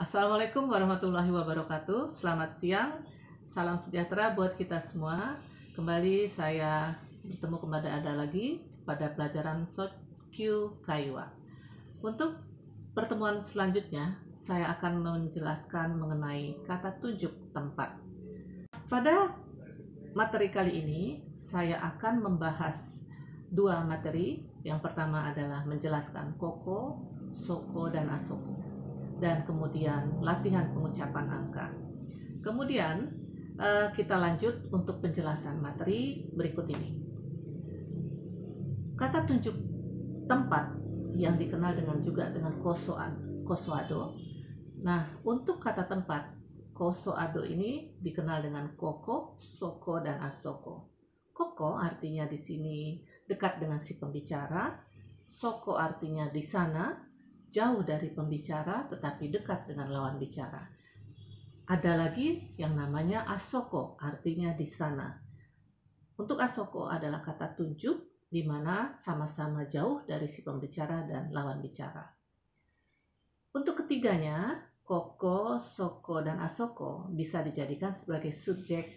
Assalamualaikum warahmatullahi wabarakatuh. Selamat siang, salam sejahtera buat kita semua. Kembali saya bertemu kepada Anda lagi pada pelajaran Sokyu Kaiwa. Untuk pertemuan selanjutnya, saya akan menjelaskan mengenai kata tunjuk tempat. Pada materi kali ini, saya akan membahas dua materi. Yang pertama adalah menjelaskan koko, soko, dan asoko, dan kemudian latihan pengucapan angka. Kemudian kita lanjut untuk penjelasan materi berikut ini. Kata tunjuk tempat yang dikenal juga dengan kosoado. Nah, untuk kata tempat kosoado ini dikenal dengan koko, soko, dan asoko. Koko artinya di sini dekat dengan si pembicara, soko artinya di sana, jauh dari pembicara tetapi dekat dengan lawan bicara. Ada lagi yang namanya asoko, artinya di sana. Untuk asoko adalah kata tunjuk di mana sama-sama jauh dari si pembicara dan lawan bicara. Untuk ketiganya, koko, soko, dan asoko bisa dijadikan sebagai subjek,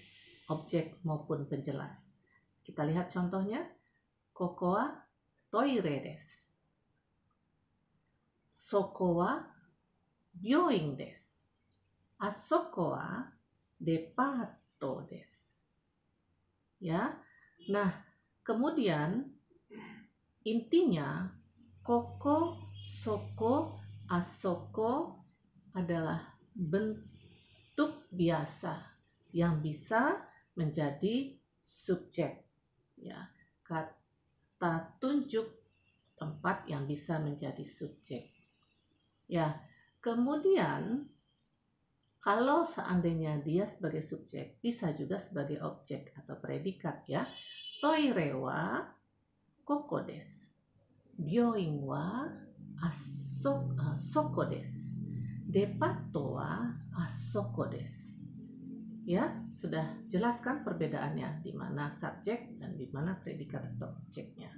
objek, maupun penjelas. Kita lihat contohnya. Koko wa toire desu. Soko wa byoin desu. Asoko wa depato desu. Ya. Nah, kemudian intinya koko, soko, asoko adalah bentuk biasa yang bisa menjadi subjek. Ya, kata tunjuk tempat yang bisa menjadi subjek. Ya, kemudian kalau seandainya dia sebagai subjek, bisa juga sebagai objek atau predikat ya. Toire wa koko desu. Byoin wa soko desu. Depato wa asoko desu. Ya, sudah jelaskan perbedaannya di mana subjek dan di mana predikat atau objeknya.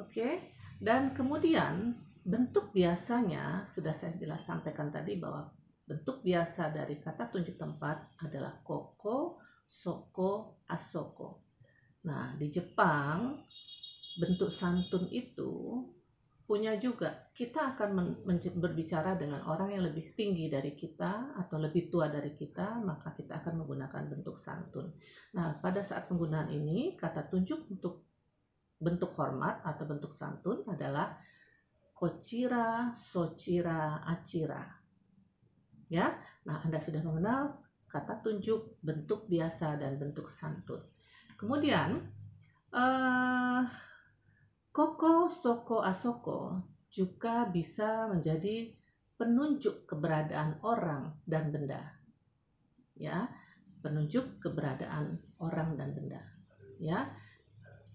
Oke, dan kemudian bentuk biasanya sudah saya sampaikan tadi bahwa bentuk biasa dari kata tunjuk tempat adalah koko, soko, asoko. Nah, di Jepang bentuk santun itu punya juga. Kita akan berbicara dengan orang yang lebih tinggi dari kita atau lebih tua dari kita, maka kita akan menggunakan bentuk santun. Nah, pada saat penggunaan ini, kata tunjuk untuk bentuk hormat atau bentuk santun adalah kochira, sochira, achira. Ya, nah Anda sudah mengenal kata tunjuk, bentuk biasa, dan bentuk santun. Kemudian, koko, soko, asoko juga bisa menjadi penunjuk keberadaan orang dan benda. Ya, penunjuk keberadaan orang dan benda. Ya,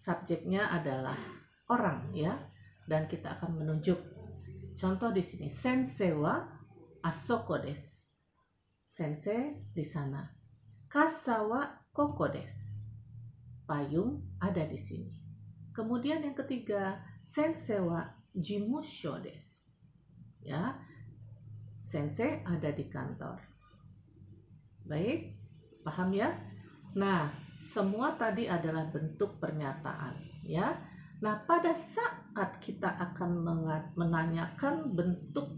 subjeknya adalah orang ya, dan kita akan menunjuk. Contoh di sini, sensei wa asoko desu. Sensei di sana. Kasa wa koko desu. Payung ada di sini. Kemudian yang ketiga, sensei wa jimusho desu. Ya, sensei ada di kantor. Baik, paham ya? Nah, semua tadi adalah bentuk pernyataan, ya. Nah, pada saat kita akan menanyakan bentuk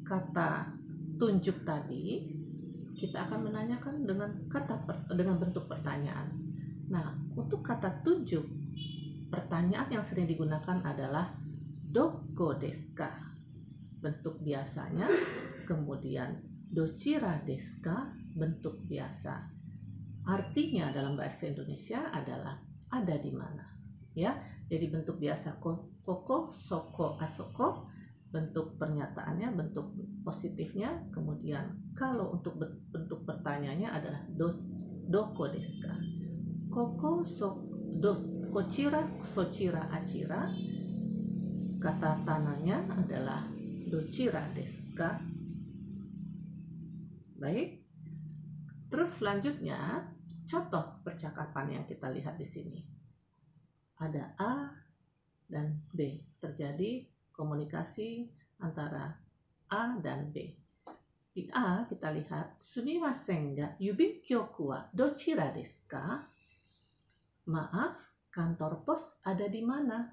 kata tunjuk tadi, kita akan menanyakan dengan bentuk pertanyaan. Nah, untuk kata tunjuk, pertanyaan yang sering digunakan adalah doko desu ka? Bentuk biasanya, kemudian dochira desu ka? Bentuk biasa. Artinya dalam bahasa Indonesia adalah ada di mana. Ya, jadi bentuk biasa koko, soko, asoko, bentuk pernyataannya, bentuk positifnya. Kemudian kalau untuk bentuk pertanyaannya adalah doko desu ka? Koko, kochira, sochira, achira. Kata tananya adalah dochira desu ka? Baik. Terus selanjutnya, contoh percakapan yang kita lihat di sini. Ada A dan B. Terjadi komunikasi antara A dan B. A kita lihat, sumimasen ga yubin kyoku wa dochira desu ka? Maaf, kantor pos ada di mana?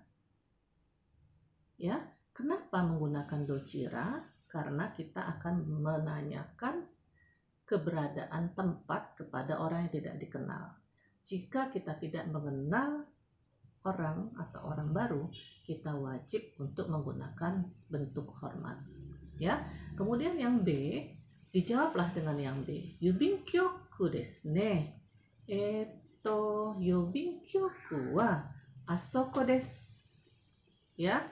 Ya, kenapa menggunakan dochira? Karena kita akan menanyakan keberadaan tempat kepada orang yang tidak dikenal. Jika kita tidak mengenal orang atau orang baru, kita wajib untuk menggunakan bentuk hormat. Ya, kemudian yang B, dijawablah dengan yang B. Yubin kyoku desu ne. Yubin kyoku wa asoko desu. Ya,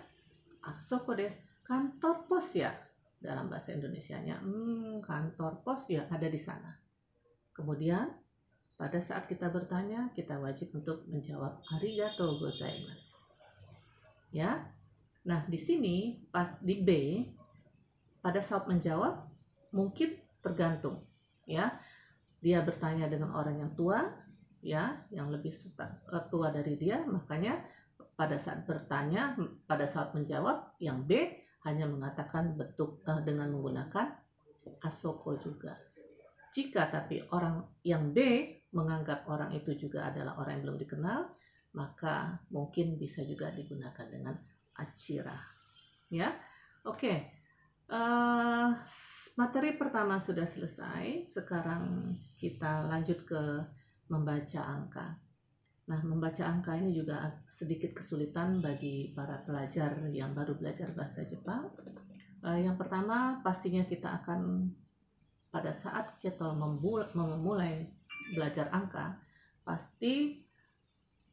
asoko desu. Kantor pos ya. Dalam bahasa Indonesianya, kantor pos ya ada di sana. Kemudian pada saat kita bertanya, kita wajib untuk menjawab arigatou gozaimasu. Ya. Nah, di sini pas di B, pada saat menjawab mungkin tergantung, ya. Dia bertanya dengan orang yang tua, ya, yang lebih tua dari dia, makanya pada saat bertanya, pada saat menjawab yang B hanya mengatakan bentuk dengan menggunakan asoko juga. Jika tapi orang yang B menganggap orang itu juga adalah orang yang belum dikenal, maka mungkin bisa juga digunakan dengan achira. Ya, oke. Materi pertama sudah selesai. Sekarang kita lanjut ke membaca angka. Nah, membaca angka ini juga sedikit kesulitan bagi para pelajar yang baru belajar bahasa Jepang. Yang pertama, pastinya kita akan pada saat kita memulai belajar angka, pasti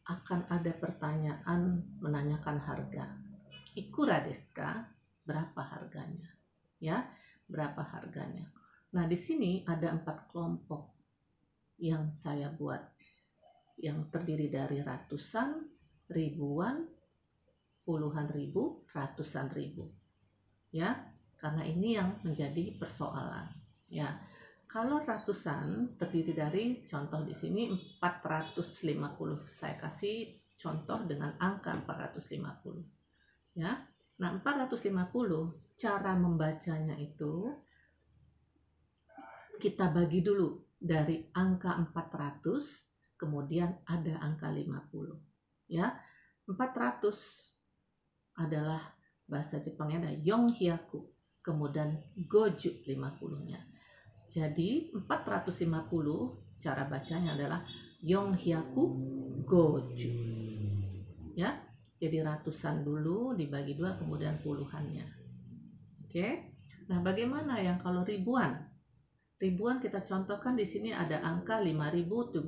akan ada pertanyaan menanyakan harga. Ikura desu ka? Berapa harganya? Ya, berapa harganya? Nah, di sini ada 4 kelompok yang saya buat, yang terdiri dari ratusan, ribuan, puluhan ribu, ratusan ribu. Ya, karena ini yang menjadi persoalan. Ya, kalau ratusan terdiri dari, contoh di sini 450. Saya kasih contoh dengan angka 450. Ya, nah 450 cara membacanya itu kita bagi dulu dari angka 400. Kemudian ada angka 50. Ya, 400 adalah bahasa Jepangnya ada yonhyaku, kemudian goju 50-nya. Jadi 450 cara bacanya adalah yonhyaku goju. Ya, jadi ratusan dulu dibagi 2, kemudian puluhannya. Oke. Nah, bagaimana yang kalau ribuan? Ribuan kita contohkan di sini ada angka 5.320.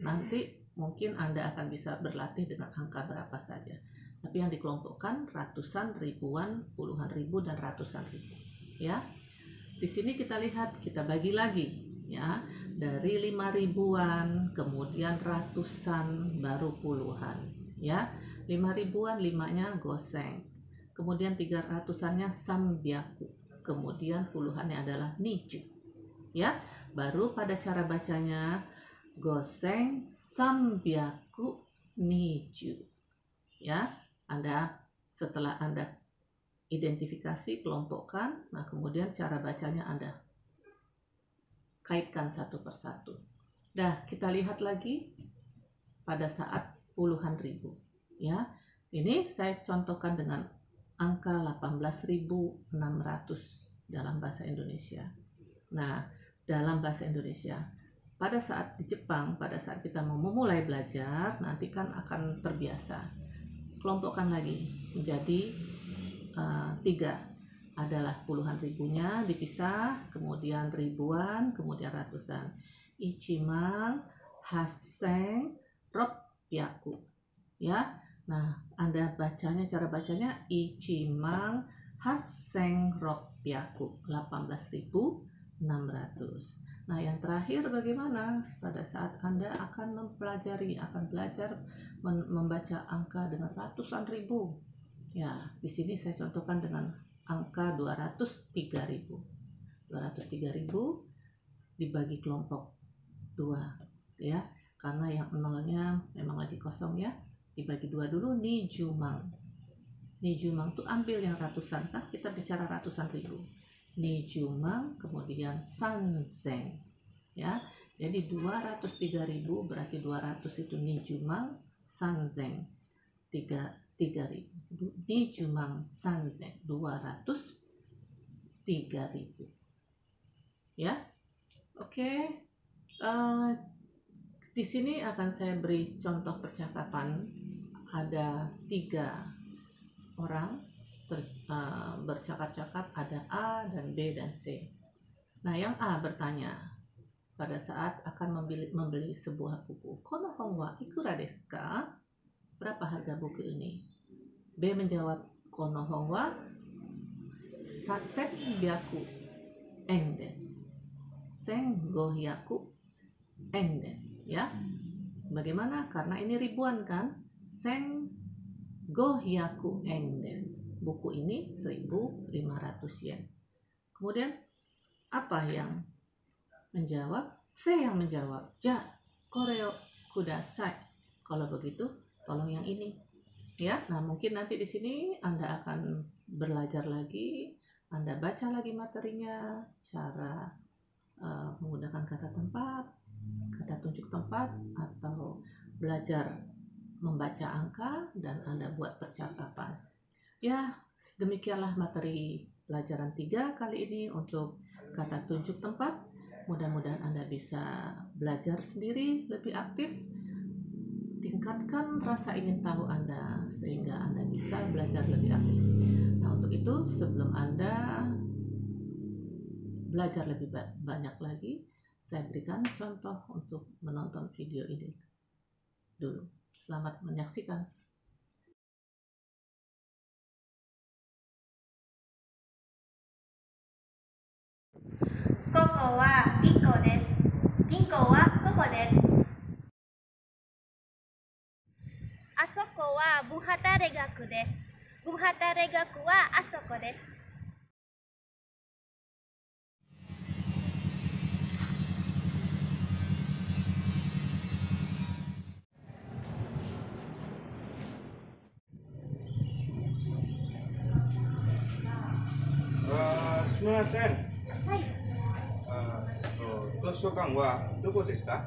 Nanti mungkin Anda akan bisa berlatih dengan angka berapa saja. Tapi yang dikelompokkan ratusan, ribuan, puluhan ribu, dan ratusan ribu. Ya. Di sini kita lihat, kita bagi lagi, ya. Dari 5.000-an, kemudian ratusan, baru puluhan, ya. 5.000-an 5-nya goseng. Kemudian 300-annya sambyaku. Kemudian puluhannya adalah nichu. Ya, baru pada cara bacanya goseng, sambyaku, nichu. Ya, setelah Anda identifikasi, kelompokkan, nah kemudian cara bacanya Anda kaitkan satu persatu. Dah, kita lihat lagi pada saat puluhan ribu. Ya, ini saya contohkan dengan angka 18.600 dalam bahasa Indonesia. Nah, dalam bahasa Indonesia, pada saat di Jepang, pada saat kita mau memulai belajar, nanti kan akan terbiasa. Kelompokkan lagi menjadi 3. Adalah puluhan ribunya dipisah, kemudian ribuan, kemudian ratusan. Ichimang, haseng, ropyaku. Ya, nah Anda bacanya, cara bacanya ichimang, haseng, ropyaku, 18.600. Nah, yang terakhir bagaimana? Pada saat Anda akan belajar membaca angka dengan ratusan ribu. Ya, di sini saya contohkan dengan angka 203.000. 203.000 dibagi kelompok 2, ya. Karena yang nolnya memang lagi kosong, ya. Dibagi 2 dulu, nijumang. Nijumang itu ambil yang ratusan, kan kita bicara ratusan ribu. nijumang, kemudian sanzen. Ya, jadi 203.000 berarti 200 itu nijumang, sanzen 3.000. Nijumang sanzen 203.000. Ya, oke. Di sini akan saya beri contoh percakapan. Ada 3 orang bercakap-cakap, ada A dan B dan C. Nah, yang A bertanya pada saat akan membeli sebuah buku, kono hon wa ikura desu ka? Berapa harga buku ini? B menjawab, kono hon wa 1,500 yen desu. 1,500 yen desu, ya. Bagaimana? Karena ini ribuan kan? 1,500 yen desu. Buku ini 1.500 yen. Kemudian apa yang menjawab? C yang menjawab. Ja, kore o kudasai. Kalau begitu, tolong yang ini. Ya, nah mungkin nanti di sini Anda akan belajar lagi, Anda baca lagi materinya, cara menggunakan kata tempat, kata tunjuk tempat, atau belajar membaca angka, dan Anda buat percakapan. Ya, demikianlah materi pelajaran 3 kali ini untuk kata tunjuk tempat. Mudah-mudahan Anda bisa belajar sendiri lebih aktif. Tingkatkan rasa ingin tahu Anda sehingga Anda bisa belajar lebih aktif. Nah, untuk itu sebelum Anda belajar lebih banyak lagi, saya berikan contoh untuk menonton video ini dulu. Selamat menyaksikan. ここは銀行です。銀行はここです。あそこは文化大学です。文化大学はあそこです。すみません。はい。図書館はどこですか？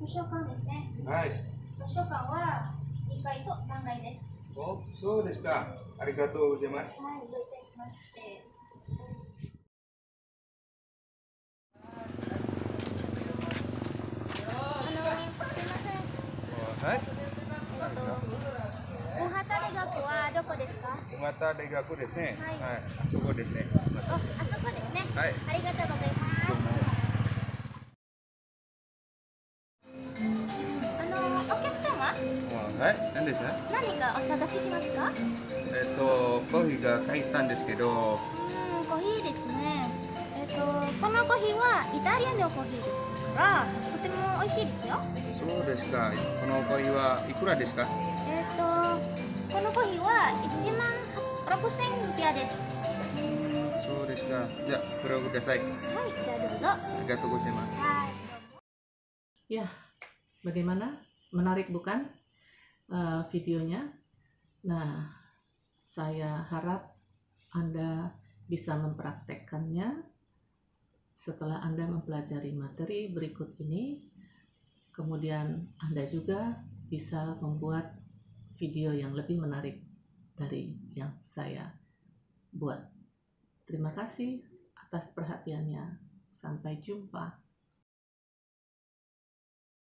図書館ですね。はい。図書館は2階と3階です。お、そうですか。ありがとうございます。はい、どういたしまして。すみません。はい。文化大学はどこですか？小型大学ですね。はいはい。あそこですね。あそこですね。はい。ありがとうございます。どうも。お客様、はい。何ですか？何かお探ししますか？コーヒーが書いたんですけど、コーヒーですね。このコーヒーはイタリアのコーヒーですから、とても美味しいですよ。そうですか。このコーヒーはいくらですか？このコーヒーは16,000ルピアです。そうですか。じゃあ、これをください。はい、じゃあどうぞ。ありがとうございます。はい。Ya, bagaimana? Menarik bukan videonya? Nah, saya harap Anda bisa mempraktekkannya setelah Anda mempelajari materi berikut ini. Kemudian Anda juga bisa membuat video yang lebih menarik dari yang saya buat. Terima kasih atas perhatiannya. Sampai jumpa.